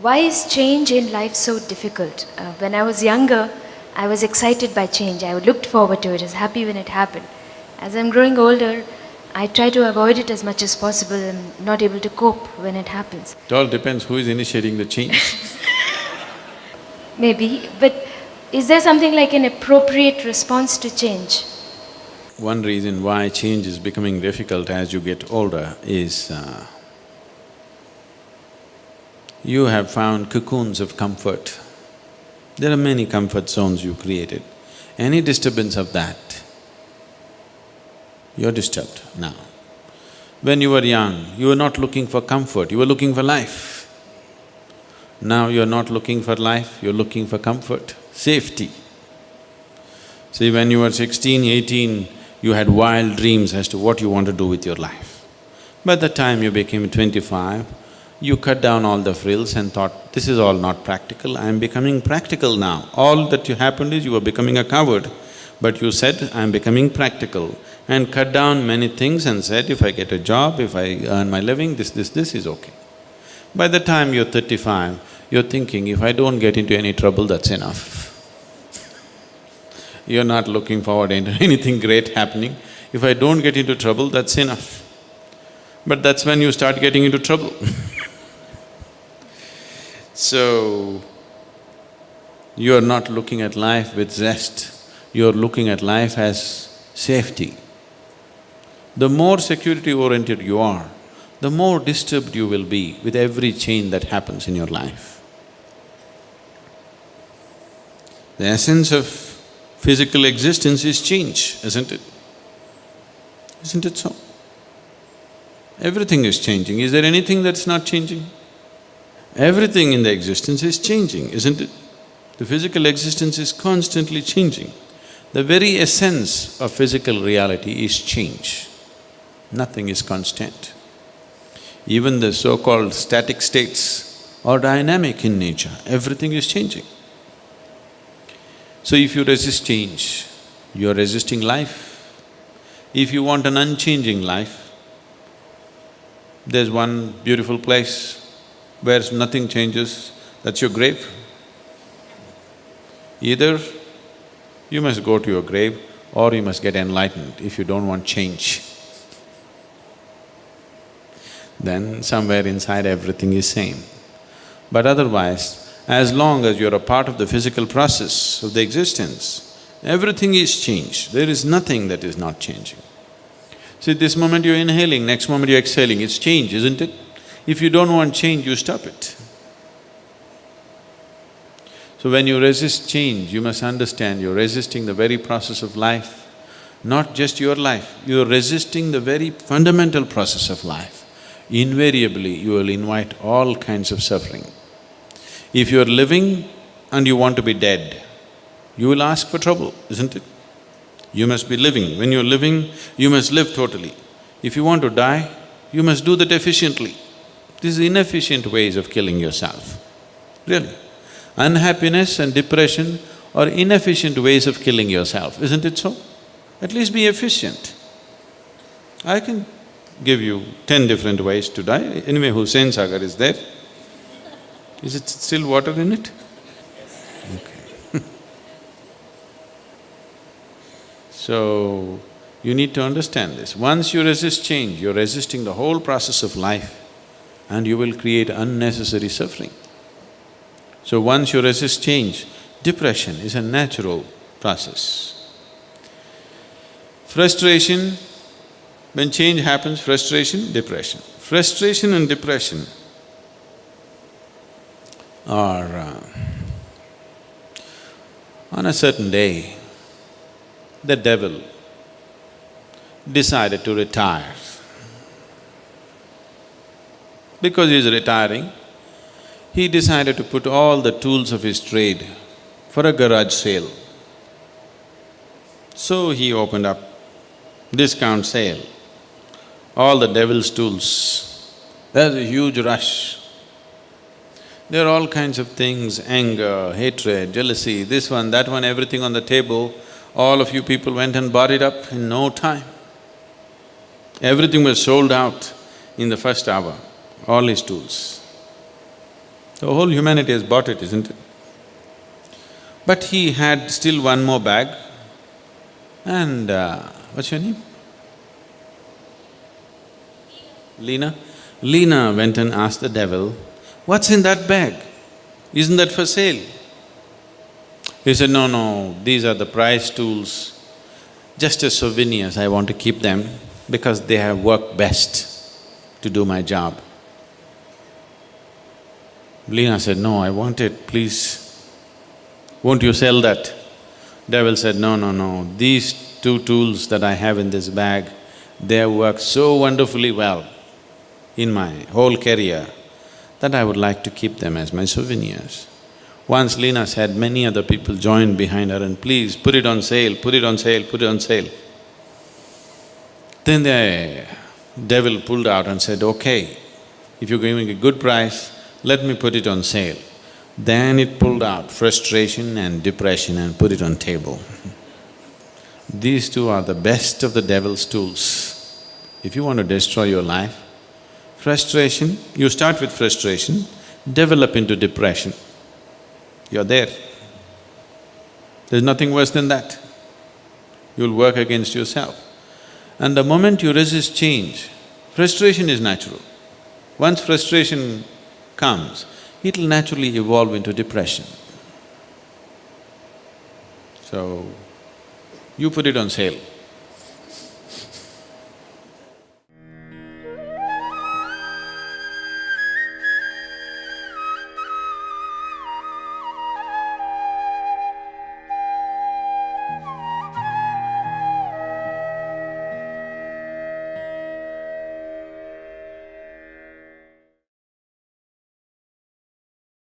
Why is change in life so difficult? When I was younger, I was excited by change. I looked forward to it, I was happy when it happened. As I'm growing older, I try to avoid it as much as possible. I'm not able to cope when it happens. It all depends who is initiating the change. Maybe, but is there something like an appropriate response to change? One reason why change is becoming difficult as you get older is you have found cocoons of comfort. There are many comfort zones you created. Any disturbance of that, you're disturbed now. When you were young, you were not looking for comfort, you were looking for life. Now you're not looking for life, you're looking for comfort, safety. See, when you were 16, 18, you had wild dreams as to what you want to do with your life. By the time you became 25, you cut down all the frills and thought, this is all not practical, I am becoming practical now. All that happened is you were becoming a coward, but you said, I am becoming practical, and cut down many things and said, if I get a job, if I earn my living, this is okay. By the time you're 35, you're thinking, if I don't get into any trouble, that's enough. You're not looking forward into anything great happening. If I don't get into trouble, that's enough. But that's when you start getting into trouble. So, you're not looking at life with zest, you're looking at life as safety. The more security-oriented you are, the more disturbed you will be with every change that happens in your life. The essence of physical existence is change, isn't it? Isn't it so? Everything is changing. Is there anything that's not changing? Everything in the existence is changing, isn't it? The physical existence is constantly changing. The very essence of physical reality is change. Nothing is constant. Even the so-called static states are dynamic in nature, everything is changing. So if you resist change, you're resisting life. If you want an unchanging life, there's one beautiful place where nothing changes, that's your grave. Either you must go to your grave or you must get enlightened if you don't want change. Then somewhere inside everything is same. But otherwise, as long as you're a part of the physical process of the existence, everything is changed, there is nothing that is not changing. See, this moment you're inhaling, next moment you're exhaling, it's change, isn't it? If you don't want change, you stop it. So when you resist change, you must understand you're resisting the very process of life, not just your life, you're resisting the very fundamental process of life. Invariably, you will invite all kinds of suffering. If you're living and you want to be dead, you will ask for trouble, isn't it? You must be living. When you're living, you must live totally. If you want to die, you must do that efficiently. These are inefficient ways of killing yourself, really. Unhappiness and depression are inefficient ways of killing yourself, isn't it so? At least be efficient. I can give you 10 different ways to die. Anyway, Hussain Sagar is there. Is it still water in it? Okay. So, you need to understand this. Once you resist change, you're resisting the whole process of life and you will create unnecessary suffering. So once you resist change, depression is a natural process. Frustration, when change happens, frustration, depression. Frustration and depression are… on a certain day, the devil decided to retire. Because he is retiring, he decided to put all the tools of his trade for a garage sale. So he opened up discount sale, all the devil's tools. There's a huge rush. There are all kinds of things, anger, hatred, jealousy, this one, that one, everything on the table. All of you people went and bought it up in no time. Everything was sold out in the first hour, all his tools. The whole humanity has bought it, isn't it? But he had still one more bag and what's your name? Leena? Leena went and asked the devil, "What's in that bag? Isn't that for sale?" He said, "No, no, these are the prize tools, just as souvenirs, I want to keep them because they have worked best to do my job." Leena said, "No, I want it, please. Won't you sell that?" Devil said, "No, no, no, these two tools that I have in this bag, they have worked so wonderfully well in my whole career that I would like to keep them as my souvenirs." Once Leena said, many other people joined behind her and, "Please, put it on sale, put it on sale, put it on sale." Then the devil pulled out and said, "Okay, if you're giving a good price, let me put it on sale." Then it pulled out frustration and depression and put it on table. These two are the best of the devil's tools. If you want to destroy your life, frustration, you start with frustration, develop into depression. You're there. There's nothing worse than that. You'll work against yourself. And the moment you resist change, frustration is natural. Once frustration comes, it'll naturally evolve into depression. So, you put it on sale.